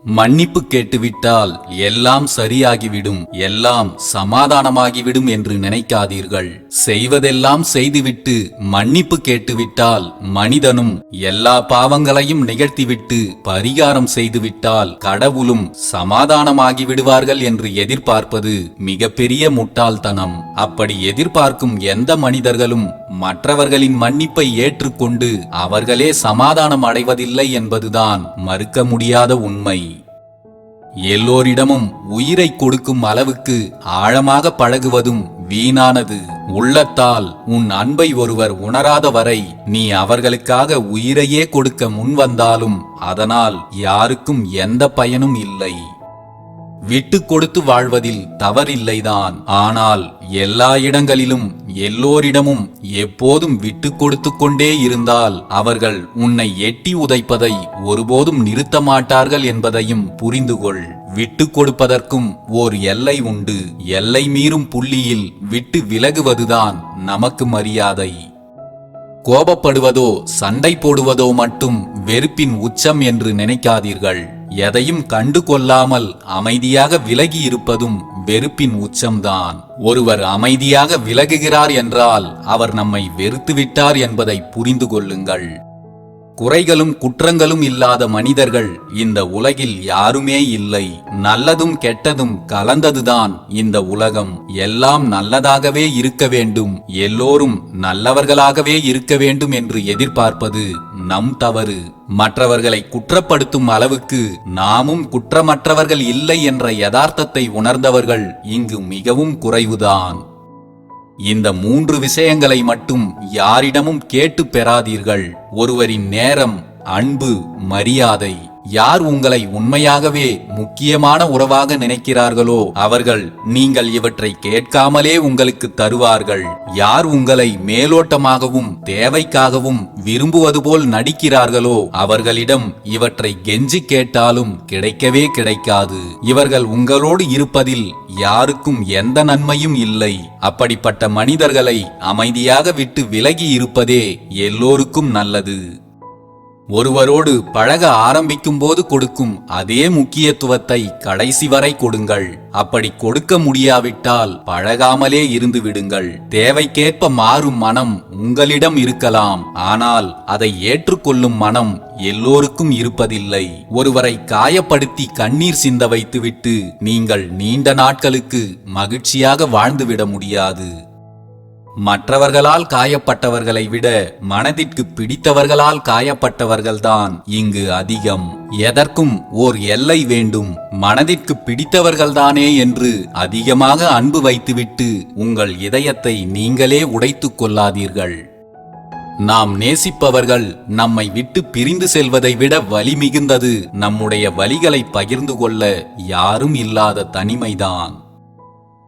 மன்னிப்பு கேட்டுவிட்டால் எல்லாம் சரியாகிவிடும், எல்லாம் சமாதானமாகிவிடும் என்று நினைக்காதீர்கள். செய்வதெல்லாம் செய்துவிட்டு மன்னிப்பு கேட்டுவிட்டால் மனிதனும் எல்லா பாவங்களையும் நிகழ்த்திவிட்டு பரிகாரம் செய்துவிட்டால் கடவுளும் சமாதானமாகி விடுவார்கள் என்று எதிர்பார்ப்பது மிகப்பெரிய முட்டாள்தனம். அப்படி எதிர்பார்க்கும் எந்த மனிதர்களும் மற்றவர்களின் மன்னிப்பை ஏற்றுக்கொண்டு அவர்களே சமாதானம் அடைவதில்லை என்பதுதான் மறுக்க முடியாத உண்மை. எல்லோரிடமும் உயிரை கொடுக்கும் அளவுக்கு ஆழமாக பழகுவதும் வீணானது. உள்ளத்தால் உன் அன்பை ஒருவர் உணராத வரை நீ அவர்களுக்காக உயிரையே கொடுக்க முன்வந்தாலும் அதனால் யாருக்கும் எந்த பயனும் இல்லை. விட்டு கொடுத்து வாழ்வதில் தவறில்லைதான். ஆனால் எல்லா இடங்களிலும் எல்லோரிடமும் எப்போதும் விட்டு கொடுத்து கொண்டே இருந்தால் அவர்கள் உன்னை எட்டி உதைப்பதை ஒருபோதும் நிறுத்த மாட்டார்கள் என்பதையும் புரிந்துகொள். விட்டு கொடுப்பதற்கும் ஓர் எல்லை உண்டு. எல்லை மீறும் புள்ளியில் விட்டு விலகுவதுதான் நமக்கு மரியாதை. கோபப்படுவதோ சண்டை போடுவதோ மட்டும் வெறுப்பின் உச்சம் என்று நினைக்காதீர்கள். எதையும் கண்டு கொள்ளாமல் அமைதியாக விலகி இருப்பதும் வெறுப்பின் உச்சம்தான். ஒருவர் அமைதியாக விலகுகிறார் என்றால் அவர் நம்மை வெறுத்துவிட்டார் என்பதை புரிந்து கொள்ளுங்கள். குறைகளும் குற்றங்களும் இல்லாத மனிதர்கள் இந்த உலகில் யாருமே இல்லை. நல்லதும் கெட்டதும் கலந்ததுதான் இந்த உலகம். எல்லாம் நல்லதாகவே இருக்க வேண்டும், எல்லோரும் நல்லவர்களாகவே இருக்க வேண்டும் என்று எதிர்பார்ப்பது நம் தவறு. மற்றவர்களை குற்றப்படுத்தும் அளவுக்கு நாமும் குற்றமற்றவர்கள் இல்லை என்ற யதார்த்தத்தை உணர்ந்தவர்கள் இங்கு மிகவும் குறைவுதான். இந்த 3 விஷயங்களை மட்டும் யாரிடமும் கேட்டு பெறாதீர்கள். ஒருவரின் நேரம், அன்பு, மரியாதை. யார் உங்களை உண்மையாகவே முக்கியமான உறவாக நினைக்கிறார்களோ அவர்கள் நீங்கள் இவற்றை கேட்காமலே உங்களுக்கு தருவார்கள். யார் உங்களை மேலோட்டமாகவும் தேவைக்காகவும் விரும்புவது போல் நடிக்கிறார்களோ அவர்களிடம் இவற்றை கெஞ்சி கேட்டாலும் கிடைக்கவே கிடைக்காது. இவர்கள் உங்களோடு இருப்பதில் யாருக்கும் எந்த நன்மையும் இல்லை. அப்படிப்பட்ட மனிதர்களை அமைதியாக விட்டு விலகி இருப்பதே எல்லோருக்கும் நல்லது. ஒருவரோடு பழக ஆரம்பிக்கும் போது கொடுக்கும் அதே முக்கியத்துவத்தை கடைசி வரை கொடுங்கள். அப்படி கொடுக்க முடியாவிட்டால் பழகாமலே இருந்து விடுங்கள். தேவைக்கேற்ப மாறும் மனம் உங்களிடம் இருக்கலாம், ஆனால் அதை ஏற்றுக்கொள்ளும் மனம் எல்லோருக்கும் இருப்பதில்லை. ஒருவரை காயப்படுத்தி கண்ணீர் சிந்த வைத்துவிட்டு நீங்கள் நீண்ட நாட்களுக்கு மகிழ்ச்சியாக வாழ்ந்துவிட முடியாது. மற்றவர்களால் காயப்பட்டவர்களை விட மனதிற்கு பிடித்தவர்களால் காயப்பட்டவர்கள்தான் இங்கு அதிகம். எதற்கும் ஓர் எல்லை வேண்டும். மனதிற்கு பிடித்தவர்கள்தானே என்று அதிகமாக அன்பு வைத்துவிட்டு உங்கள் இதயத்தை நீங்களே உடைத்துக் கொள்ளாதீர்கள். நாம் நேசிப்பவர்கள் நம்மை விட்டு பிரிந்து செல்வதை விட வலி மிகுந்தது நம்முடைய வலிகளை பகிர்ந்து கொள்ள யாரும் இல்லாத தனிமைதான்.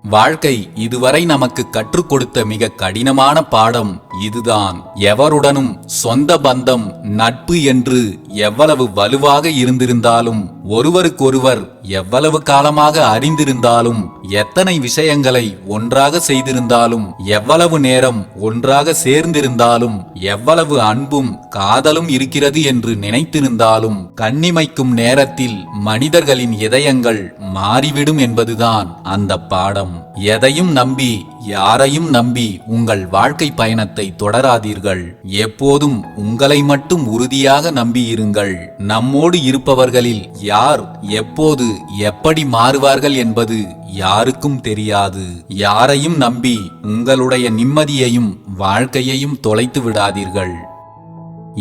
வாழ்க்கை இதுவரை நமக்கு கற்றுக் கொடுத்த மிக கடினமான பாடம் இதுதான். எவருடனும் சொந்த பந்தம், நட்பு என்று எவ்வளவு வலுவாக இருந்திருந்தாலும், ஒருவருக்கொருவர் எவ்வளவு காலமாக அறிந்திருந்தாலும், எத்தனை விஷயங்களை ஒன்றாக செய்திருந்தாலும், எவ்வளவு நேரம் ஒன்றாக சேர்ந்திருந்தாலும், எவ்வளவு அன்பும் காதலும் இருக்கிறது என்று நினைத்திருந்தாலும், கண்ணிமைக்கும் நேரத்தில் மனிதர்களின் இதயங்கள் மாறிவிடும் என்பதுதான் அந்த பாடம். எதையும் நம்பி யாரையும் நம்பி உங்கள் வாழ்க்கை பயணத்தை தொடராதீர்கள். எப்போதும் உங்களை மட்டும் உறுதியாக நம்பியிருங்கள். நம்மோடு இருப்பவர்களில் யார் எப்போது எப்படி மாறுவார்கள் என்பது யாருக்கும் தெரியாது. யாரையும் நம்பி உங்களுடைய நிம்மதியையும் வாழ்க்கையையும் தொலைத்து விடாதீர்கள்.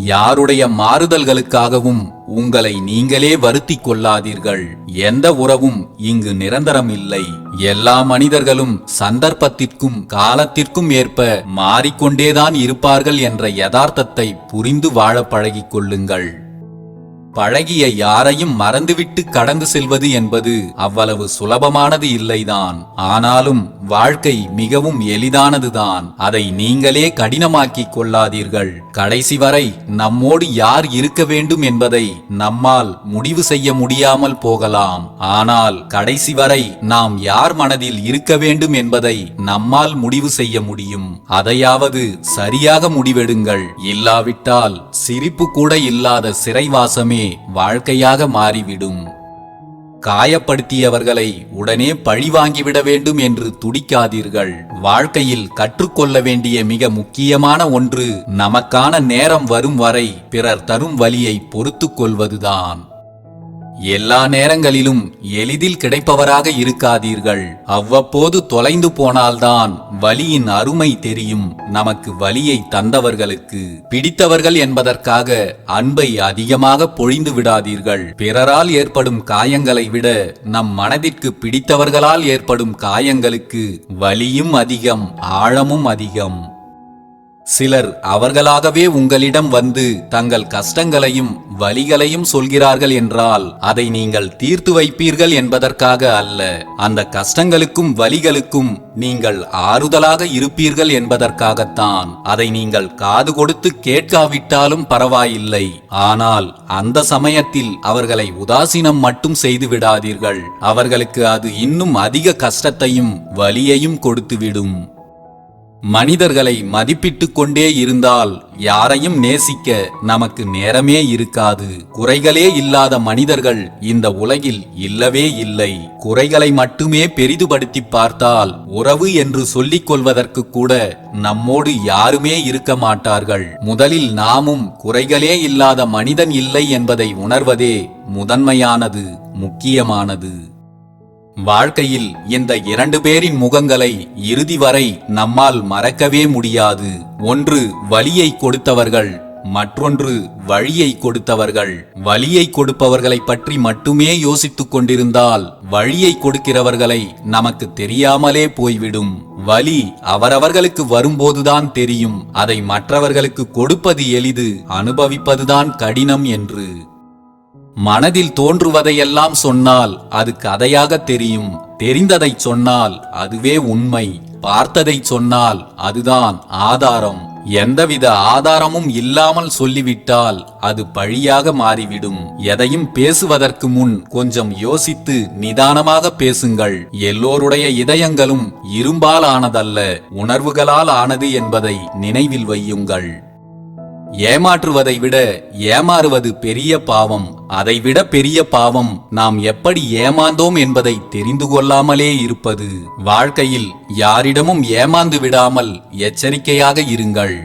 யாருடைய மாறுதல்களுக்காகவும் உங்களை நீங்களே வருத்திக் கொள்ளாதீர்கள். எந்த உறவும் இங்கு நிரந்தரம் இல்லை. எல்லா மனிதர்களும் சந்தர்ப்பத்திற்கும் காலத்திற்கும் ஏற்ப மாறிக்கொண்டேதான் இருப்பார்கள் என்ற யதார்த்தத்தை புரிந்து வாழ பழகிக் கொள்ளுங்கள். பழகிய யாரையும் மறந்துவிட்டு கடந்து செல்வது என்பது அவ்வளவு சுலபமானது இல்லைதான். ஆனாலும் வாழ்க்கை மிகவும் எளிதானதுதான். அதை நீங்களே கடினமாக்கிக் கொள்ளாதீர்கள். கடைசி வரை நம்மோடு யார் இருக்க வேண்டும் என்பதை நம்மால் முடிவு செய்ய முடியாமல் போகலாம். ஆனால் கடைசி வரை நாம் யார் மனதில் இருக்க வேண்டும் என்பதை நம்மால் முடிவு செய்ய முடியும். அதையாவது சரியாக முடிவெடுங்கள். இல்லாவிட்டால் சிரிப்பு கூட இல்லாத சிறைவாசமே வாழ்க்கையாக மாறிவிடும். காயப்படுத்தியவர்களை உடனே பழிவாங்கிவிட வேண்டும் என்று துடிக்காதீர்கள். வாழ்க்கையில் கற்றுக்கொள்ள வேண்டிய மிக முக்கியமான ஒன்று நமக்கான நேரம் வரும் வரை பிறர் தரும் வலியை பொறுத்துக் கொள்வதுதான். எல்லா நேரங்களிலும் எளிதில் கிடைப்பவராக இருக்காதீர்கள். அவ்வப்போது தொலைந்து போனால்தான் வலியின் அருமை தெரியும். நமக்கு வலியை தந்தவர்களுக்கு பிடித்தவர்கள் என்பதற்காக அன்பை அதிகமாக பொழிந்து விடாதீர்கள். பிறரால் ஏற்படும் காயங்களை விட நம் மனதிற்கு பிடித்தவர்களால் ஏற்படும் காயங்களுக்கு வலியும் அதிகம், ஆழமும் அதிகம். சிலர் அவர்களாகவே உங்களிடம் வந்து தங்கள் கஷ்டங்களையும் வலிகளையும் சொல்கிறார்கள் என்றால் அதை நீங்கள் தீர்த்து வைப்பீர்கள் என்பதற்காக அல்ல. அந்த கஷ்டங்களுக்கும் வலிகளுக்கும் நீங்கள் ஆறுதலாக இருப்பீர்கள் என்பதற்காகத்தான். அதை நீங்கள் காது கொடுத்து கேட்காவிட்டாலும் பரவாயில்லை. ஆனால் அந்த சமயத்தில் அவர்களை உதாசீனம் மட்டும் செய்து விடாதீர்கள். அவர்களுக்கு அது இன்னும் அதிக கஷ்டத்தையும் வலியையும் கொடுத்துவிடும். மனிதர்களை மதிப்பிட்டுக் கொண்டே இருந்தால் யாரையும் நேசிக்க நமக்கு நேரமே இருக்காது. குறைகளே இல்லாத மனிதர்கள் இந்த உலகில் இல்லவே இல்லை. குறைகளை மட்டுமே பெரிதுபடுத்தி பார்த்தால் உறவு என்று சொல்லிக் கொள்வதற்கு கூட நம்மோடு யாருமே இருக்க மாட்டார்கள். முதலில் நாமும் குறைகளே இல்லாத மனிதன் இல்லை என்பதை உணர்வதே முதன்மையானது, முக்கியமானது. வாழ்க்கையில் இந்த 2 பேரின் முகங்களை இறுதி வரை நம்மால் மறக்கவே முடியாது. ஒன்று வலியை கொடுத்தவர்கள், மற்றொன்று வழியை கொடுத்தவர்கள். வலியை கொடுப்பவர்களை பற்றி மட்டுமே யோசித்துக் கொண்டிருந்தால் வழியை கொடுக்கிறவர்களை நமக்கு தெரியாமலே போய்விடும். வலி அவரவர்களுக்கு வரும்போதுதான் தெரியும். அதை மற்றவர்களுக்கு கொடுப்பது எளிது, அனுபவிப்பதுதான் கடினம் என்று. மனதில் தோன்றுவதையெல்லாம் சொன்னால் அது கதையாக தெரியும். தெரிந்ததை சொன்னால் அதுவே உண்மை. பார்த்ததை சொன்னால் அதுதான் ஆதாரம். எந்தவித ஆதாரமும் இல்லாமல் சொல்லிவிட்டால் அது பழியாக மாறிவிடும். எதையும் பேசுவதற்கு முன் கொஞ்சம் யோசித்து நிதானமாக பேசுங்கள். எல்லோருடைய இதயங்களும் இரும்பால் ஆனதல்ல, உணர்வுகளால் ஆனது என்பதை நினைவில் வையுங்கள். ஏமாற்றுவதை விட ஏமாறுவது பெரிய பாவம். அதைவிட பெரிய பாவம் நாம் எப்படி ஏமாந்தோம் என்பதை தெரிந்து கொள்ளாமலே இருப்பது. வாழ்க்கையில் யாரிடமும் ஏமாந்து விடாமல் எச்சரிக்கையாக இருங்கள்.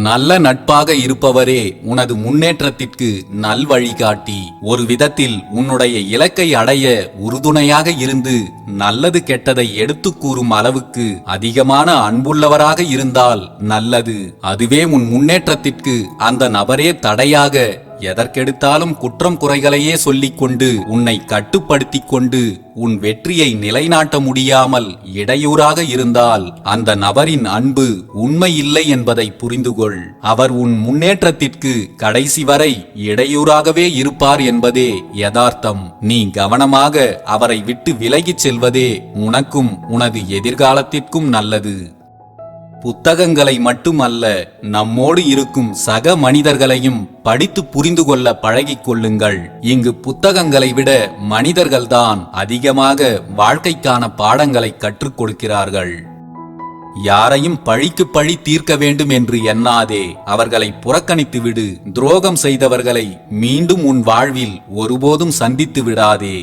நல்ல நட்பாக இருப்பவரே உனது முன்னேற்றத்திற்கு நல் வழிகாட்டி. ஒரு விதத்தில் உன்னுடைய இலக்கை அடைய உறுதுணையாக இருந்து நல்லது கெட்டதை எடுத்து கூறும் அளவுக்கு அதிகமான அன்புள்ளவராக இருந்தால் நல்லது. அதுவே உன் முன்னேற்றத்திற்கு அந்த நபரே தடையாக எதற்கெடுத்தாலும் குற்றம் குறைகளையே சொல்லிக் கொண்டு உன்னை கட்டுப்படுத்திக் கொண்டு உன் வெற்றியை நிலைநாட்ட முடியாமல் இடையூறாக இருந்தால் அந்த நபரின் அன்பு உண்மை இல்லை என்பதை புரிந்துகொள். அவர் உன் முன்னேற்றத்திற்கு கடைசி வரை இடையூறாகவே இருப்பார் என்பதே யதார்த்தம். நீ கவனமாக அவரை விட்டு விலகிச் செல்வதே உனக்கும் உனது எதிர்காலத்திற்கும் நல்லது. புத்தகங்களை மட்டுமல்ல, நம்மோடு இருக்கும் சக மனிதர்களையும் படித்து புரிந்து கொள்ள பழகிக் கொள்ளுங்கள். இங்கு புத்தகங்களை விட மனிதர்கள்தான் அதிகமாக வாழ்க்கைக்கான பாடங்களை கற்றுக் கொடுக்கிறார்கள். யாரையும் பழிக்கு பழி தீர்க்க வேண்டும் என்று எண்ணாதே. அவர்களை புறக்கணித்து விடு. துரோகம் செய்தவர்களை மீண்டும் உன் வாழ்வில் ஒருபோதும் சந்தித்து விடாதே.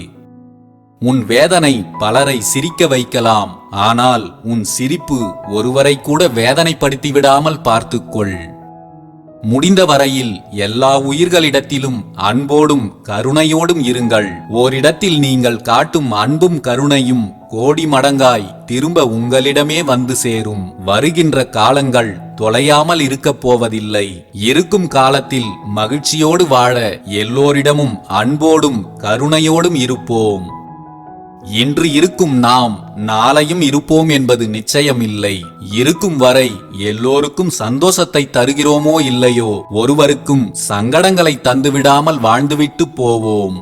உன் வேதனை பலரை சிரிக்க வைக்கலாம். ஆனால் உன் சிரிப்பு ஒருவரை கூட வேதனைப்படுத்தி விடாமல் பார்த்துக்கொள். முடிந்த வரையில் எல்லா உயிர்களிடத்திலும் அன்போடும் கருணையோடும் இருங்கள். ஓரிடத்தில் நீங்கள் காட்டும் அன்பும் கருணையும் கோடி மடங்காய் திரும்ப உங்களிடமே வந்து சேரும். வருகின்ற காலங்கள் தொலையாமல் இருக்கப் போவதில்லை. இருக்கும் காலத்தில் மகிழ்ச்சியோடு வாழ எல்லோரிடமும் அன்போடும் கருணையோடும் இருப்போம். இன்று இருக்கும் நாம் நாளையும் இருப்போம் என்பது நிச்சயமில்லை. இருக்கும் வரை எல்லோருக்கும் சந்தோஷத்தை தருகிறோமோ இல்லையோ, ஒருவருக்கும் சங்கடங்களை தந்துவிடாமல் வாழ்ந்துவிட்டு போவோம்.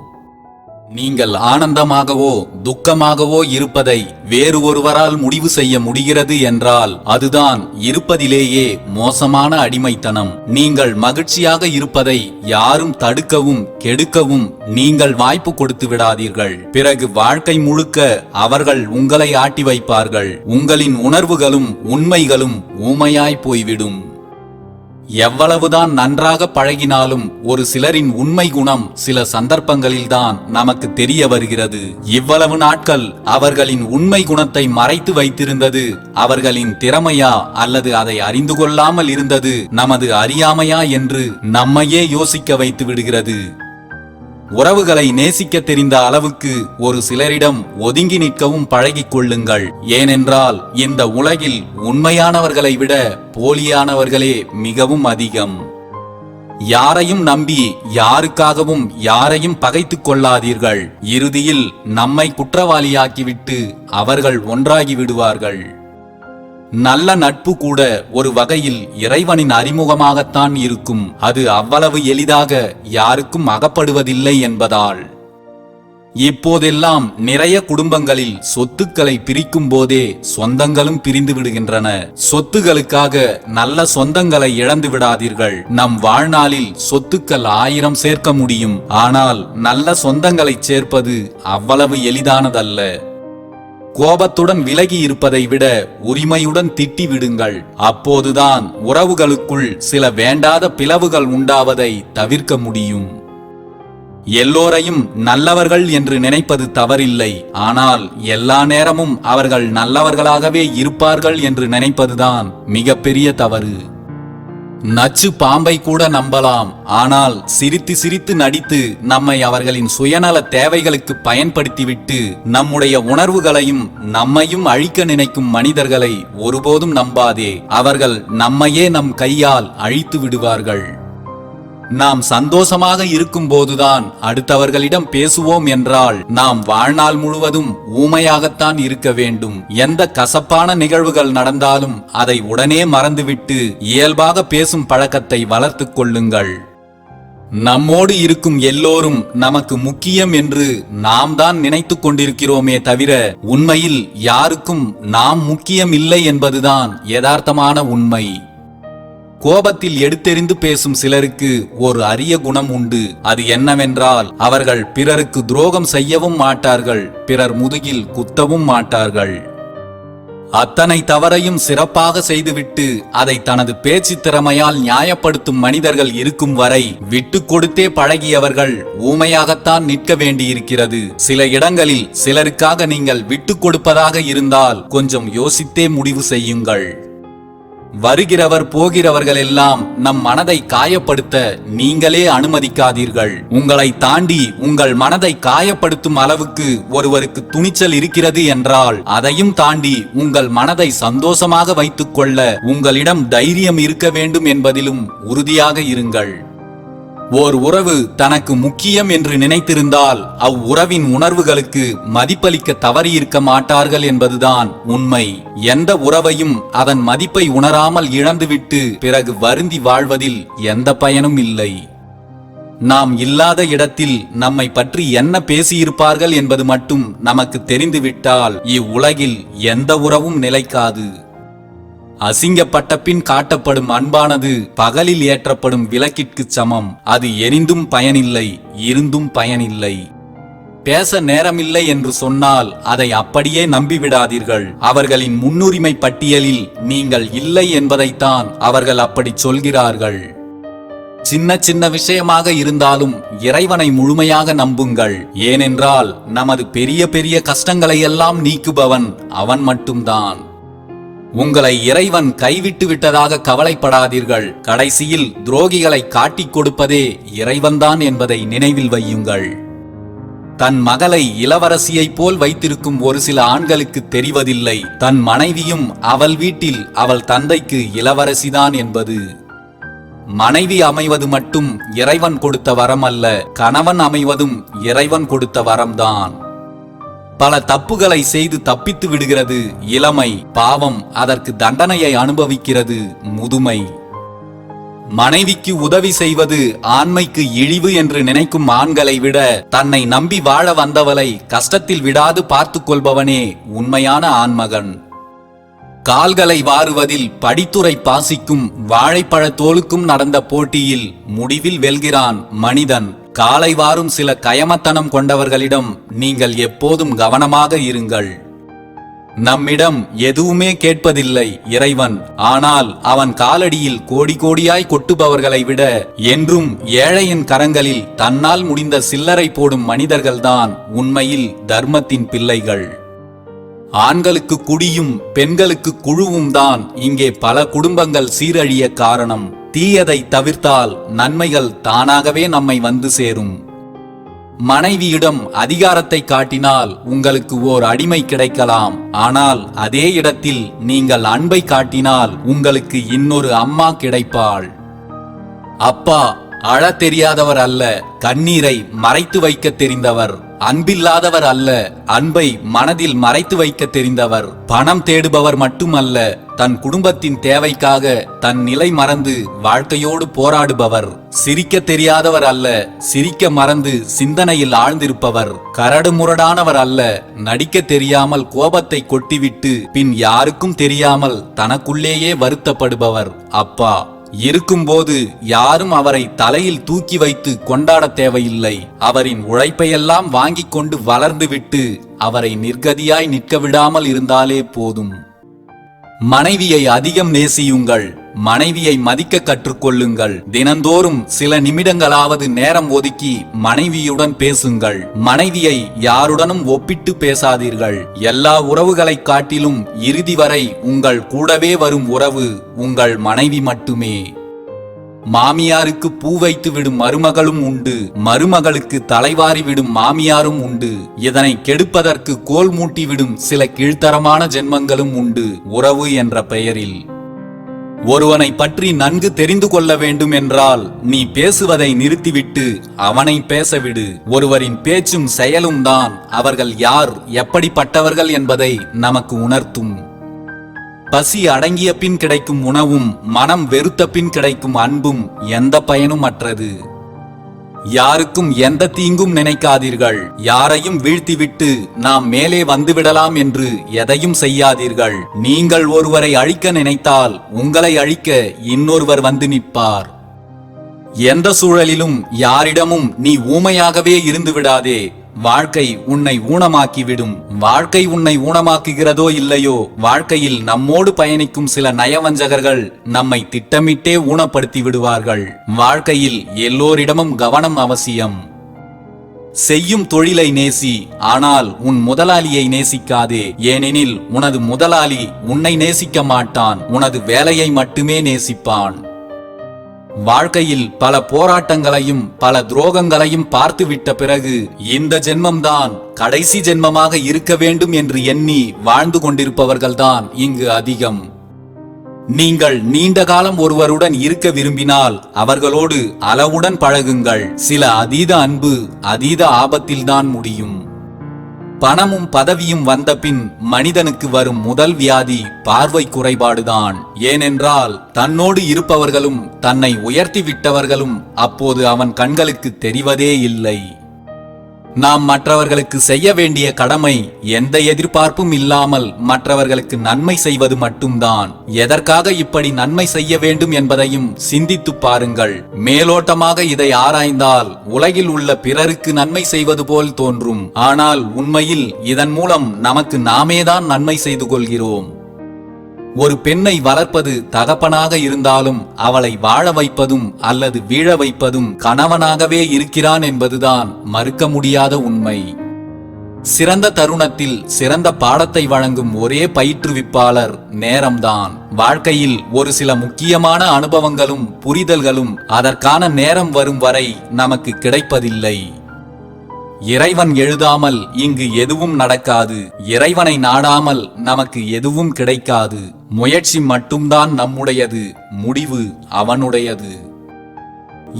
நீங்கள் ஆனந்தமாகவோ துக்கமாகவோ இருப்பதை வேறு ஒருவரால் முடிவு செய்ய முடிகிறது என்றால் அதுதான் இருப்பதிலேயே மோசமான அடிமைத்தனம். நீங்கள் மகிழ்ச்சியாக இருப்பதை யாரும் தடுக்கவும் கெடுக்கவும் நீங்கள் வாய்ப்பு கொடுத்து விடாதீர்கள். பிறகு வாழ்க்கை முழுக்க அவர்கள் உங்களை ஆட்டி வைப்பார்கள். உங்களின் உணர்வுகளும் உண்மைகளும் ஊமையாய் போய்விடும். எவ்வளவுதான் நன்றாக பழகினாலும் ஒரு சிலரின் உண்மை குணம் சில சந்தர்ப்பங்களில்தான் நமக்கு தெரிய வருகிறது. இவ்வளவு நாட்கள் அவர்களின் உண்மை குணத்தை மறைத்து வைத்திருந்தது அவர்களின் திறமையா அல்லது அதை அறிந்து கொள்ளாமல் இருந்தது நமது அறியாமையா என்று நம்மையே யோசிக்க வைத்து விடுகிறது. உறவுகளை நேசிக்க தெரிந்த அளவுக்கு ஒரு சிலரிடம் ஒதுங்கி நிற்கவும் பழகிக் கொள்ளுங்கள். ஏனென்றால் இந்த உலகில் உண்மையானவர்களை விட போலியானவர்களே மிகவும் அதிகம். யாரையும் நம்பி யாருக்காகவும் யாரையும் பகைத்துக் கொள்ளாதீர்கள். இறுதியில் நம்மை குற்றவாளியாக்கிவிட்டு அவர்கள் ஒன்றாகி விடுவார்கள். நல்ல நட்பு கூட ஒரு வகையில் இறைவனின் அறிமுகமாகத்தான் இருக்கும். அது அவ்வளவு எளிதாக யாருக்கும் அகப்படுவதில்லை என்பதால். இப்போதெல்லாம் நிறைய குடும்பங்களில் சொத்துக்களை பிரிக்கும் போதே சொந்தங்களும் பிரிந்து விடுகின்றன. சொத்துகளுக்காக நல்ல சொந்தங்களை இழந்து விடாதீர்கள். நம் வாழ்நாளில் சொத்துக்கள் 1000 சேர்க்க முடியும். ஆனால் நல்ல சொந்தங்களை சேர்ப்பது அவ்வளவு எளிதானதல்ல. கோபத்துடன் விலகி இருப்பதை விட உரிமையுடன் திட்டி விடுங்கள். அப்போதுதான் உறவுகளுக்குள் சில வேண்டாத பிளவுகள் உண்டாவதை தவிர்க்க முடியும். எல்லோரையும் நல்லவர்கள் என்று நினைப்பது தவறில்லை. ஆனால் எல்லா நேரமும் அவர்கள் நல்லவர்களாகவே இருப்பார்கள் என்று நினைப்பதுதான் மிகப்பெரிய தவறு. நச்சு பாம்பை கூட நம்பலாம். ஆனால் சிரித்து சிரித்து நடித்து நம்மை அவர்களின் சுயநல தேவைகளுக்கு பயன்படுத்திவிட்டு நம்முடைய உணர்வுகளையும் நம்மையும் அழிக்க நினைக்கும் மனிதர்களை ஒருபோதும் நம்பாதே. அவர்கள் நம்மையே நம் கையால் அழித்து விடுவார்கள். நாம் சந்தோஷமாக இருக்கும் போதுதான் அடுத்தவர்களிடம் பேசுவோம் என்றால் நாம் வாழ்நாள் முழுவதும் ஊமையாகத்தான் இருக்க வேண்டும். எந்த கசப்பான நிகழ்வுகள் நடந்தாலும் அதை உடனே மறந்துவிட்டு இயல்பாக பேசும் பழக்கத்தை வளர்த்துக் கொள்ளுங்கள். நம்மோடு இருக்கும் எல்லோரும் நமக்கு முக்கியம் என்று நாம் தான் நினைத்து கொண்டிருக்கிறோமே தவிர உண்மையில் யாருக்கும் நாம் முக்கியம் இல்லை என்பதுதான் யதார்த்தமான உண்மை. கோபத்தில் எடுத்தெறிந்து பேசும் சிலருக்கு ஒரு அரிய குணம் உண்டு. அது என்னவென்றால் அவர்கள் பிறருக்கு துரோகம் செய்யவும் மாட்டார்கள், பிறர் முதுகில் குத்தவும் மாட்டார்கள். அத்தனை தவறையும் சிறப்பாக செய்துவிட்டு அதை தனது பேச்சு திறமையால் நியாயப்படுத்தும் மனிதர்கள் இருக்கும் வரை விட்டு கொடுத்தே பழகியவர்கள் ஊமையாகத்தான் நிற்க வேண்டியிருக்கிறது. சில இடங்களில் சிலருக்காக நீங்கள் விட்டு கொடுப்பதாக இருந்தால் கொஞ்சம் யோசித்தே முடிவு செய்யுங்கள். வருகிறவர் போகிறவர்கள் எல்லாம் நம் மனதை காயப்படுத்த நீங்களே அனுமதிக்காதீர்கள். உங்களை தாண்டி உங்கள் மனதை காயப்படுத்தும் அளவுக்கு ஒருவருக்கு துணிச்சல் இருக்கிறது என்றால் அதையும் தாண்டி உங்கள் மனதை சந்தோஷமாக வைத்துக் கொள்ள உங்களிடம் தைரியம் இருக்க வேண்டும் என்பதிலும் உறுதியாக இருங்கள். ஓர் உறவு தனக்கு முக்கியம் என்று நினைத்திருந்தால் அவ்வுறவின் உணர்வுகளுக்கு மதிப்பளிக்க தவறியிருக்க மாட்டார்கள் என்பதுதான் உண்மை. எந்த உறவையும் அதன் மதிப்பை உணராமல் இழந்துவிட்டு பிறகு வருந்தி வாழ்வதில் எந்த பயனும் இல்லை. நாம் இல்லாத இடத்தில் நம்மை பற்றி என்ன பேசியிருப்பார்கள் என்பது மட்டும் நமக்கு தெரிந்துவிட்டால் இவ்வுலகில் எந்த உறவும் நிலைக்காது. அசிங்கப்பட்ட பின் காட்டப்படும் அன்பானது பகலில் ஏற்றப்படும் விளக்கிற்கு சமம். அது எரிந்தும் பயனில்லை, இருந்தும் பயனில்லை. பேச நேரமில்லை என்று சொன்னால் அதை அப்படியே நம்பிவிடாதீர்கள். அவர்களின் முன்னுரிமை பட்டியலில் நீங்கள் இல்லை என்பதைத்தான் அவர்கள் அப்படி சொல்கிறார்கள். சின்ன சின்ன விஷயமாக இருந்தாலும் இறைவனை முழுமையாக நம்புங்கள். ஏனென்றால் நமது பெரிய பெரிய கஷ்டங்களை எல்லாம் நீக்குபவன் அவன் மட்டும்தான். உங்களை இறைவன் கைவிட்டு விட்டதாக கவலைப்படாதீர்கள். கடைசியில் துரோகிகளை காட்டிக் கொடுப்பதே இறைவன்தான் என்பதை நினைவில் வையுங்கள். தன் மகளை இளவரசியைப் போல் வைத்திருக்கும் ஒரு சில ஆண்களுக்கு தெரிவதில்லை தன் மனைவியும் அவள் வீட்டில் அவள் தந்தைக்கு இளவரசிதான் என்பது. மனைவி அமைவது மட்டும் இறைவன் கொடுத்த வரம் அல்ல, கணவன் அமைவதும் இறைவன் கொடுத்த வரம்தான். பல தப்புகளை செய்து தப்பித்து விடுகிறது இளமை. பாவம், அதற்கு தண்டனையை அனுபவிக்கிறது முதுமை. மனைவிக்கு உதவி செய்வது ஆண்மைக்கு இழிவு என்று நினைக்கும் ஆண்களை விட தன்னை நம்பி வாழ வந்தவளை கஷ்டத்தில் விடாது பார்த்து கொள்பவனே உண்மையான ஆண்மகன். கால்களை வாருவதில் படித்துறை பாசிக்கும் வாழைப்பழத்தோலுக்கும் நடந்த போட்டியில் முடிவில் வெல்கிறான் மனிதன். காலை வாரும் சில கயமத்தனம் கொண்டவர்களிடம் நீங்கள் எப்போதும் கவனமாக இருங்கள். நம்மிடம் எதுவுமே கேட்பதில்லை இறைவன். ஆனால் அவன் காலடியில் கோடி கோடியாய் கொட்டுபவர்களை விட என்றும் ஏழையின் கரங்களில் தன்னால் முடிந்த சில்லறை போடும் மனிதர்கள்தான் உண்மையில் தர்மத்தின் பிள்ளைகள். ஆண்களுக்கு குடியும் பெண்களுக்கு குழுவும் தான் இங்கே பல குடும்பங்கள் சீரழிய காரணம். தீயதை தவிர்த்தால் நன்மைகள் தானாகவே நம்மை வந்து சேரும். மனைவியிடம் அதிகாரத்தை காட்டினால் உங்களுக்கு ஓர் அடிமை கிடைக்கலாம். ஆனால் அதே இடத்தில் நீங்கள் அன்பை காட்டினால் உங்களுக்கு இன்னொரு அம்மா கிடைப்பாள். அப்பா அழ தெரியாதவர் அல்ல, கண்ணீரை மறைத்து வைக்க தெரிந்தவர். அன்பில்லாதவர் அல்ல, அன்பை மனதில் மறைத்து வைக்க தெரிந்தவர். பணம் தேடுபவர் மட்டுமல்ல, தன் குடும்பத்தின் தேவைக்காக தன் நிலை மறந்து வாழ்க்கையோடு போராடுபவர். சிரிக்க தெரியாதவர் அல்ல, சிரிக்க மறந்து சிந்தனையில் ஆழ்ந்திருப்பவர். கரடு முரடானவர் அல்ல, நடிக்க தெரியாமல் கோபத்தை கொட்டிவிட்டு பின் யாருக்கும் தெரியாமல் தனக்குள்ளேயே வருத்தப்படுபவர் அப்பா. இருக்கும்போது யாரும் அவரை தலையில் தூக்கி வைத்து கொண்டாட தேவையில்லை. அவரின் உழைப்பையெல்லாம் வாங்கிக் கொண்டு வளர்ந்துவிட்டு அவரை நிர்கதியாய் நிற்க விடாமல் இருந்தாலே போதும். மனைவியை அதிகம் நேசியுங்கள். மனைவியை மதிக்க கற்றுக்கொள்ளுங்கள். தினந்தோறும் சில நிமிடங்களாவது நேரம் ஒதுக்கி மனைவியுடன் பேசுங்கள். மனைவியை யாருடனும் ஒப்பிட்டு பேசாதீர்கள். எல்லா உறவுகளை காட்டிலும் இறுதி வரை உங்கள் கூடவே வரும் உறவு உங்கள் மனைவி மட்டுமே. மாமியாருக்கு பூ வைத்து விடும் மருமகளும் உண்டு, மருமகளுக்கு தலைவாரி விடும் மாமியாரும் உண்டு. இதனை கெடுப்பதற்கு கோல் மூட்டிவிடும் சில கீழ்த்தரமான ஜென்மங்களும் உண்டு உறவு என்ற பெயரில். ஒருவனை பற்றி நன்கு தெரிந்து கொள்ள வேண்டும் என்றால் நீ பேசுவதை நிறுத்திவிட்டு அவனை பேசவிடு. ஒருவரின் பேச்சும் செயலும் தான் அவர்கள் யார், எப்படிப்பட்டவர்கள் என்பதை நமக்கு உணர்த்தும். பசி அடங்கிய பின் கிடைக்கும் உணவும் மனம் வெறுத்த பின் கிடைக்கும் அன்பும் எந்த பயனும் அற்றது. யாருக்கும் எந்த தீங்கும் நினைக்காதீர்கள். யாரையும் வீழ்த்திவிட்டு நாம் மேலே வந்துவிடலாம் என்று எதையும் செய்யாதீர்கள். நீங்கள் ஒருவரை அழிக்க நினைத்தால் உங்களை அழிக்க இன்னொருவர் வந்து நிற்பார். எந்த சூழலிலும் யாரிடமும் நீ ஊமையாகவே இருந்து விடாதே. வாழ்க்கை உன்னை ஊனமாக்கிவிடும். வாழ்க்கை உன்னை ஊனமாக்குகிறதோ இல்லையோ, வாழ்க்கையில் நம்மோடு பயணிக்கும் சில நயவஞ்சகர்கள் நம்மை திட்டமிட்டே ஊனப்படுத்தி விடுவார்கள். வாழ்க்கையில் எல்லோரிடமும் கவனம் அவசியம். செய்யும் தொழிலை நேசி, ஆனால் உன் முதலாளியை நேசிக்காதே. ஏனெனில் உனது முதலாளி உன்னை நேசிக்க மாட்டான், உனது வேலையை மட்டுமே நேசிப்பான். வாழ்க்கையில் பல போராட்டங்களையும் பல துரோகங்களையும் பார்த்துவிட்ட பிறகு இந்த ஜென்மம்தான் கடைசி ஜென்மமாக இருக்க வேண்டும் என்று எண்ணி வாழ்ந்து கொண்டிருப்பவர்கள்தான் இங்கு அதிகம். நீங்கள் நீண்ட காலம் ஒருவருடன் இருக்க விரும்பினால் அவர்களோடு அளவுடன் பழகுங்கள். சில அதீத அன்பு அதீத ஆபத்தில்தான் முடியும். பணமும் பதவியும் வந்த பின் மனிதனுக்கு வரும் முதல் வியாதி பார்வை குறைபாடுதான். ஏனென்றால் தன்னோடு இருப்பவர்களும் தன்னை உயர்த்தி விட்டவர்களும் அப்போது அவன் கண்களுக்கு தெரிவதே இல்லை. நாம் மற்றவர்களுக்கு செய்ய வேண்டிய கடமை எந்த எதிர்பார்ப்பும் இல்லாமல் மற்றவர்களுக்கு நன்மை செய்வது மட்டும்தான். எதற்காக இப்படி நன்மை செய்ய வேண்டும் என்பதையும் சிந்தித்து பாருங்கள். மேலோட்டமாக இதை ஆராய்ந்தால் உலகில் உள்ள பிறருக்கு நன்மை செய்வது போல் தோன்றும். ஆனால் உண்மையில் இதன் மூலம் நமக்கு நாமேதான் நன்மை செய்து கொள்கிறோம். ஒரு பெண்ணை வளர்ப்பது தகப்பனாக இருந்தாலும் அவளை வாழ வைப்பதும் அல்லது வீழ வைப்பதும் கணவனாகவே இருக்கிறான் என்பதுதான் மறுக்க முடியாத உண்மை. சிறந்த தருணத்தில் சிறந்த பாடத்தை வழங்கும் ஒரே பயிற்றுவிப்பாளர் நேரம்தான். வாழ்க்கையில் ஒரு சில முக்கியமான அனுபவங்களும் புரிதல்களும் அதற்கான நேரம் வரும் வரை நமக்கு கிடைப்பதில்லை. இறைவன் எழுதாமல் இங்கு எதுவும் நடக்காது. இறைவனை நாடாமல் நமக்கு எதுவும் கிடைக்காது. முயற்சி மட்டும்தான் நம்முடையது, முடிவு அவனுடையது.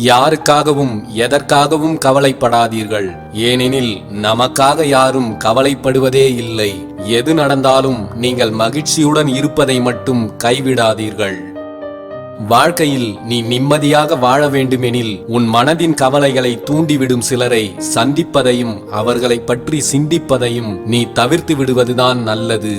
யாருக்காகவும் எதற்காகவும் கவலைப்படாதீர்கள். ஏனெனில் நமக்காக யாரும் கவலைப்படுவதே இல்லை. எது நடந்தாலும் நீங்கள் மகிழ்ச்சியுடன் இருப்பதை மட்டும் கைவிடாதீர்கள். வாழ்க்கையில் நீ நிம்மதியாக வாழ வேண்டுமெனில் உன் மனதின் கவலைகளை தூண்டிவிடும் சிலரை சந்திப்பதையும் அவர்களை பற்றி சிந்திப்பதையும் நீ தவிர்த்து விடுவதுதான் நல்லது.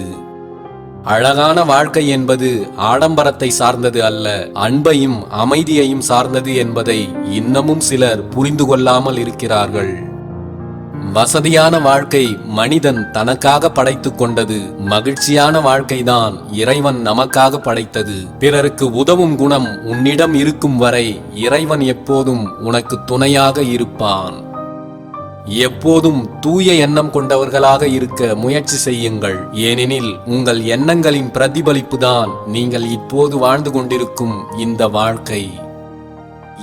அழகான வாழ்க்கை என்பது ஆடம்பரத்தை சார்ந்தது அல்ல, அன்பையும் அமைதியையும் சார்ந்தது என்பதை இன்னமும் சிலர் புரிந்து கொள்ளாமல் இருக்கிறார்கள். வசதியான வாழ்க்கை மனிதன் தனக்காக படைத்துக் கொண்டது. மகிழ்ச்சியான வாழ்க்கைதான் இறைவன் நமக்காக படைத்தது. பிறருக்கு உதவும் குணம் உன்னிடம் இருக்கும் வரை இறைவன் எப்போதும் உனக்கு துணையாக இருப்பான். எப்போதும் தூய எண்ணம் கொண்டவர்களாக இருக்க முயற்சி செய்யுங்கள். ஏனெனில் உங்கள் எண்ணங்களின் பிரதிபலிப்புதான் நீங்கள் இப்போது வாழ்ந்து கொண்டிருக்கும் இந்த வாழ்க்கை.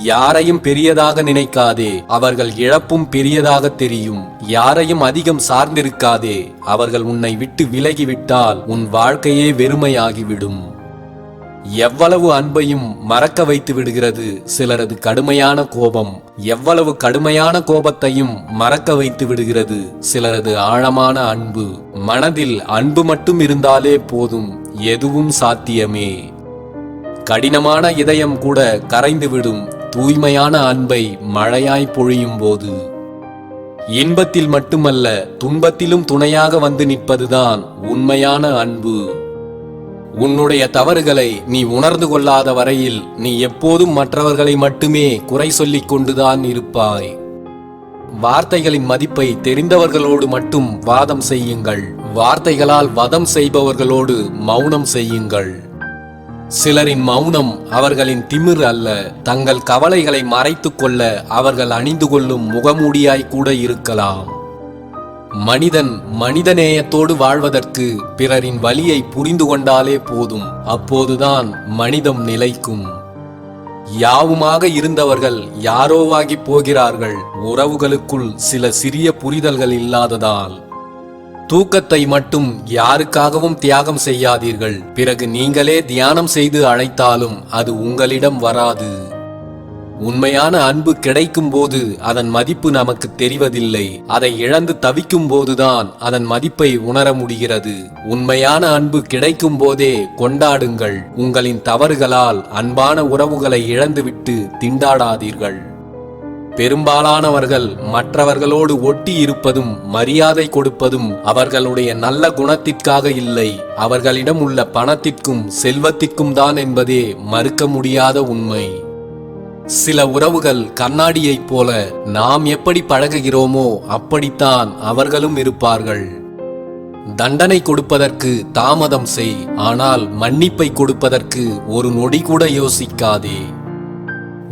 யாரையும் பெரியதாக நினைக்காதே, அவர்கள் இழப்பும் பெரியதாக தெரியும். யாரையும் அதிகம் சார்ந்திருக்காதே, அவர்கள் உன்னை விட்டு விலகிவிட்டால் உன் வாழ்க்கையே வெறுமையாகிவிடும். எவ்வளவு அன்பையும் மறக்க வைத்து விடுகிறது சிலரது கடுமையான கோபம். எவ்வளவு கடுமையான கோபத்தையும் மறக்க வைத்து விடுகிறது சிலரது ஆழமான அன்பு. மனதில் அன்பு மட்டும் இருந்தாலே போதும், எதுவும் சாத்தியமே. கடினமான இதயம் கூட கரைந்துவிடும் தூய்மையான அன்பை மழையாய் பொழியும் போது. இன்பத்தில் மட்டுமல்ல, துன்பத்திலும் துணையாக வந்து நிற்பதுதான் உண்மையான அன்பு. உன்னுடைய தவறுகளை நீ உணர்ந்து கொள்ளாத வரையில் நீ எப்போதும் மற்றவர்களை மட்டுமே குறை சொல்லிக் கொண்டுதான் இருப்பாய். வார்த்தைகளின் மதிப்பை தெரிந்தவர்களோடு மட்டும் வாதம் செய்யுங்கள். வார்த்தைகளால் வதம் செய்பவர்களோடு மௌனம் செய்யுங்கள். சிலரின் மௌனம் அவர்களின் திமிர் அல்ல, தங்கள் கவலைகளை மறைத்துக் கொள்ள அவர்கள் அணிந்து கொள்ளும் முகமூடியாய் கூட இருக்கலாம். மனிதன் மனிதநேயத்தோடு வாழ்வதற்கு பிறரின் வலியை புரிந்து கொண்டாலே போதும். அப்போதுதான் மனிதம் நிலைக்கும். யாவுமாக இருந்தவர்கள் யாரோவாகி போகிறார்கள், உறவுகளுக்குள் சில சிறிய புரிதல்கள் இல்லாததால். தூக்கத்தை மட்டும் யாருக்காகவும் தியாகம் செய்யாதீர்கள். பிறகு நீங்களே தியானம் செய்து அழைத்தாலும் அது உங்களிடம் வராது. உண்மையான அன்பு கிடைக்கும் போது அதன் மதிப்பு நமக்கு தெரிவதில்லை. அதை இழந்து தவிக்கும் போதுதான் அதன் மதிப்பை உணர முடிகிறது. உண்மையான அன்பு கிடைக்கும் போதே கொண்டாடுங்கள். உங்களின் தவறுகளால் அன்பான உறவுகளை இழந்துவிட்டு திண்டாடாதீர்கள். பெரும்பாலானவர்கள் மற்றவர்களோடு ஒட்டி இருப்பதும் மரியாதை கொடுப்பதும் அவர்களுடைய நல்ல குணத்திற்காக இல்லை, அவர்களிடம் உள்ள பணத்திற்கும் செல்வத்திற்கும் தான் என்பதே மறுக்க முடியாத உண்மை. சில உறவுகள் கண்ணாடியைப் போல, நாம் எப்படி பழகுகிறோமோ அப்படித்தான் அவர்களும் இருப்பார்கள். தண்டனை கொடுப்பதற்கு தாமதம் செய், ஆனால் மன்னிப்பை கொடுப்பதற்கு ஒரு நொடி கூட யோசிக்காதே.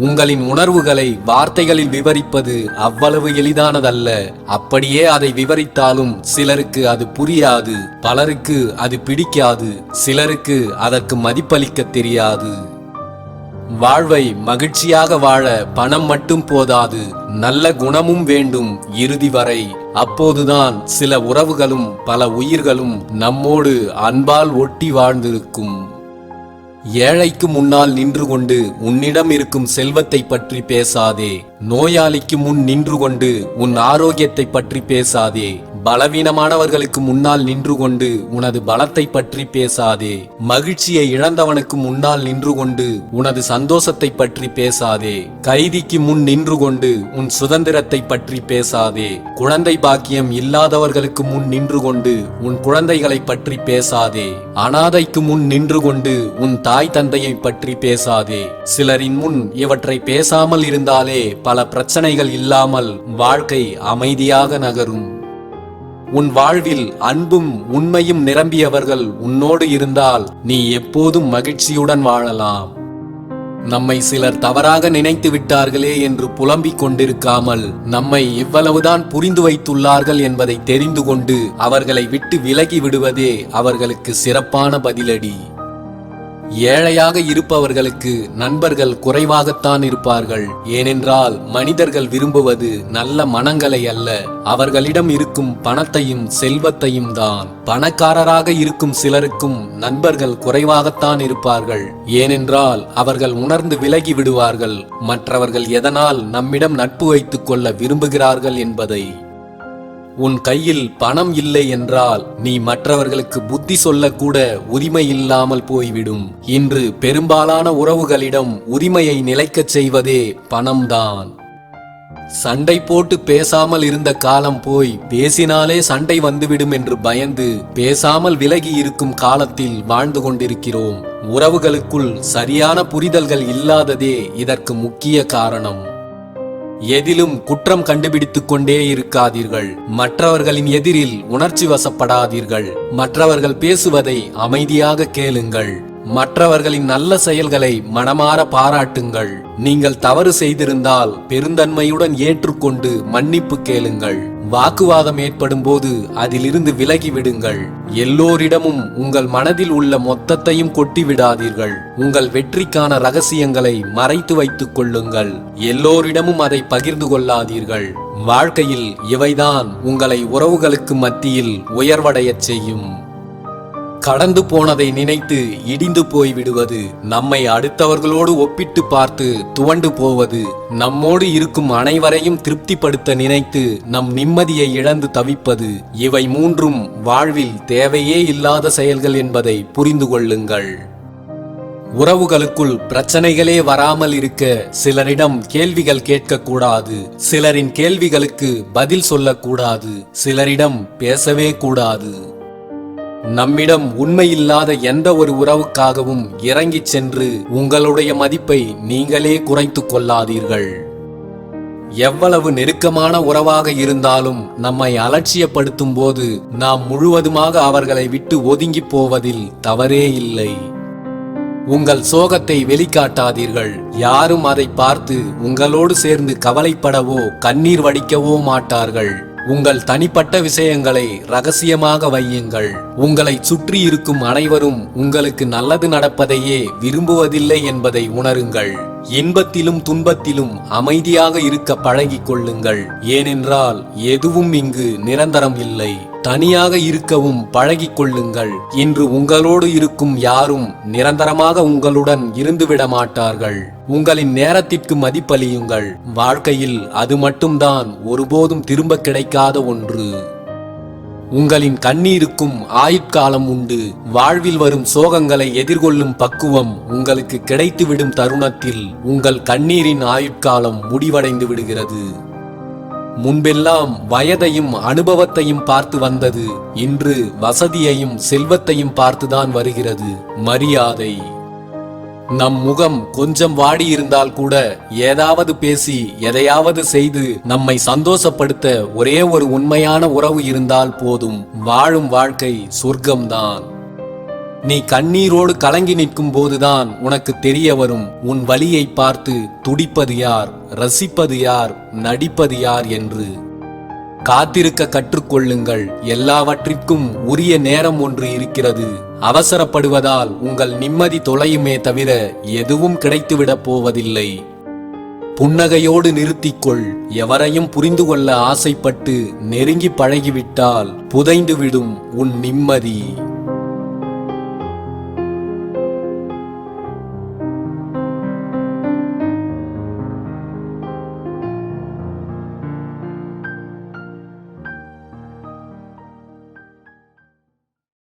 உங்களின் உணர்வுகளை வார்த்தைகளில் விவரிப்பது அவ்வளவு எளிதானதல்ல. அப்படியே அதை விவரித்தாலும் சிலருக்கு அது புரியாது, பலருக்கு அது பிடிக்காது, சிலருக்கு அதற்கு மதிப்பளிக்க தெரியாது. வாழ்வை மகிழ்ச்சியாக வாழ பணம் மட்டும் போதாது, நல்ல குணமும் வேண்டும் இறுதி வரை. அப்போதுதான் சில உறவுகளும் பல உயிர்களும் நம்மோடு அன்பால் ஒட்டி வாழ்ந்திருக்கும். ஏழைக்கு முன்னால் நின்று கொண்டு உன்னிடம் இருக்கும் செல்வத்தை பற்றி பேசாதே. நோயாளிக்கு முன் நின்று கொண்டு உன் ஆரோக்கியத்தை பற்றி பேசாதே. பலவீனமானவர்களுக்கு முன்னால் நின்று கொண்டு உனது பலத்தை பற்றி பேசாதே. மகிழ்ச்சியை இழந்தவனுக்கு முன்னால் நின்று கொண்டு உனது சந்தோஷத்தை பற்றி பேசாதே. கைதிக்கு முன் நின்று கொண்டு உன் சுதந்திரத்தை பற்றி பேசாதே. குழந்தை பாக்கியம் இல்லாதவர்களுக்கு முன் நின்று கொண்டு உன் குழந்தைகளை பற்றி பேசாதே. அனாதைக்கு முன் நின்று கொண்டு உன் தாய் தந்தையை பற்றி பேசாதே. சிலரின் முன் இவற்றை பேசாமல் இருந்தாலே பல பிரச்சனைகள் இல்லாமல் வாழ்க்கை அமைதியாக நகரும். உன் வாழ்வில் அன்பும் உண்மையும் நிரம்பியவர்கள் உன்னோடு இருந்தால் நீ எப்போதும் மகிழ்ச்சியுடன் வாழலாம். நம்மை சிலர் தவறாக நினைத்து விட்டார்களே என்று புலம்பிக் கொண்டிருக்காமல், நம்மை இவ்வளவுதான் புரிந்து வைத்துள்ளார்கள் என்பதை தெரிந்து கொண்டு அவர்களை விட்டு விலகி விடுவதே அவர்களுக்கு சிறப்பான பதிலடி. ஏழையாக இருப்பவர்களுக்கு நண்பர்கள் குறைவாகத்தான் இருப்பார்கள். ஏனென்றால் மனிதர்கள் விரும்புவது நல்ல மனங்களை அல்ல, அவர்களிடம் இருக்கும் பணத்தையும் செல்வத்தையும் தான். பணக்காரராக இருக்கும் சிலருக்கும் நண்பர்கள் குறைவாகத்தான் இருப்பார்கள். ஏனென்றால் அவர்கள் உணர்ந்து விலகி விடுவார்கள் மற்றவர்கள் எதனால் நம்மிடம் நட்பு வைத்துக் கொள்ள விரும்புகிறார்கள் என்பதை. உன் கையில் பணம் இல்லை என்றால் நீ மற்றவர்களுக்கு புத்தி சொல்லக்கூட உரிமை இல்லாமல் போய்விடும். இன்று பெரும்பாலான உறவுகளிடம் உரிமையை நிலைக்கச் செய்வதே பணம்தான். சண்டை போட்டு பேசாமல் இருந்த காலம் போய் பேசினாலே சண்டை வந்துவிடும் என்று பயந்து பேசாமல் விலகி இருக்கும் காலத்தில் வாழ்ந்து கொண்டிருக்கிறோம். உறவுகளுக்குள் சரியான புரிதல்கள் இல்லாததே இதற்கு முக்கிய காரணம். எதிலும் குற்றம் கண்டுபிடித்துக் கொண்டே இருக்காதீர்கள். மற்றவர்களின் எதிரில் உணர்ச்சி வசப்படாதீர்கள். மற்றவர்கள் பேசுவதை அமைதியாக கேளுங்கள். மற்றவர்களின் நல்ல செயல்களை மனமாற பாராட்டுங்கள். நீங்கள் தவறு செய்திருந்தால் பெருந்தன்மையுடன் ஏற்றுக்கொண்டு மன்னிப்பு கேளுங்கள். வாக்குவாதம் ஏற்படும் போது அதிலிருந்து விலகி விடுங்கள். எல்லோரிடமும் உங்கள் மனதில் உள்ள மொத்தத்தையும் கொட்டி விடாதீர்கள். உங்கள் வெற்றிக்கான ரகசியங்களை மறைத்து வைத்துக் கொள்ளுங்கள். எல்லோரிடமும் அதை பகிர்ந்து கொள்ளாதீர்கள். வாழ்க்கையில் இவைதான் உங்களை உறவுகளுக்கு மத்தியில் உயர்வடையச் செய்யும். கடந்து போனதை நினைத்து இடிந்து போய்விடுவது, நம்மை அடுத்தவர்களோடு ஒப்பிட்டு பார்த்து துவண்டு போவது, நம்மோடு இருக்கும் அனைவரையும் திருப்திப்படுத்த நினைத்து நம் நிம்மதியை இழந்து தவிப்பது, இவை மூன்றும் வாழ்வில் தேவையே இல்லாத செயல்கள் என்பதை புரிந்து கொள்ளுங்கள். உறவுகளுக்குள் பிரச்சனைகளே வராமல் இருக்க சிலரிடம் கேள்விகள் கேட்கக்கூடாது. சிலரின் கேள்விகளுக்கு பதில் சொல்லக்கூடாது. சிலரிடம் பேசவே கூடாது. நம்மிடம் உண்மையில்லாத எந்த ஒரு உறவுக்காகவும் இறங்கிச் சென்று உங்களுடைய மதிப்பை நீங்களே குறைத்துக் கொள்ளாதீர்கள். எவ்வளவு நெருக்கமான உறவாக இருந்தாலும் நம்மை அலட்சியப்படுத்தும் போது நாம் முழுவதுமாக அவர்களை விட்டு ஒதுங்கி போவதில் தவறே இல்லை. உங்கள் சோகத்தை வெளிக்காட்டாதீர்கள். யாரும் அதை பார்த்து உங்களோடு சேர்ந்து கவலைப்படவோ கண்ணீர் வடிக்கவோ மாட்டார்கள். உங்கள் தனிப்பட்ட விஷயங்களை ரகசியமாக வையுங்கள். உங்களை சுற்றி இருக்கும் அனைவரும் உங்களுக்கு நல்லது நடப்பதையே விரும்புவதில்லை என்பதை உணருங்கள். இன்பத்திலும் துன்பத்திலும் அமைதியாக இருக்க பழகிக் கொள்ளுங்கள். ஏனென்றால் எதுவும் இங்கு நிரந்தரம் இல்லை. தனியாக இருக்கவும் பழகிக் கொள்ளுங்கள். இன்று உங்களோடு இருக்கும் யாரும் நிரந்தரமாக உங்களுடன் இருந்துவிட மாட்டார்கள். உங்களின் நேரத்திற்கு மதிப்பளியுங்கள். வாழ்க்கையில் அது மட்டும்தான் ஒருபோதும் திரும்ப கிடைக்காத ஒன்று. உங்களின் கண்ணீருக்கும் ஆயுட்காலம் உண்டு. வாழ்வில் வரும் சோகங்களை எதிர்கொள்ளும் பக்குவம் உங்களுக்கு கிடைத்துவிடும் தருணத்தில் உங்கள் கண்ணீரின் ஆயுட்காலம் முடிவடைந்து விடுகிறது. முன்பெல்லாம் வயதையும் அனுபவத்தையும் பார்த்து வந்தது இன்று வசதியையும் செல்வத்தையும் பார்த்துதான் வருகிறது. மரியாதை. நம் முகம் கொஞ்சம் வாடியிருந்தால் கூட ஏதாவது பேசி எதையாவது செய்து நம்மை சந்தோஷப்படுத்த ஒரே ஒரு உண்மையான உறவு இருந்தால் போதும். வாழும் வாழ்க்கை சொர்க்கம்தான். நீ கண்ணீரோடு கலங்கி நிற்கும் போதுதான் உனக்கு தெரிய வரும் உன் வலியை பார்த்து துடிப்பது யார், ரசிப்பது யார், நடிப்பது யார் என்று. காத்திருக்க கற்றுக்கொள்ளுங்கள். எல்லாவற்றிற்கும் உரிய நேரம் ஒன்று இருக்கிறது. அவசரப்படுவதால் உங்கள் நிம்மதி தொலையுமே தவிர எதுவும் கிடைத்துவிடப் போவதில்லை. புன்னகையோடு நிறுத்திக்கொள். எவரையும் புரிந்து கொள்ள ஆசைப்பட்டு நெருங்கி பழகிவிட்டால் புதைந்துவிடும் உன் நிம்மதி.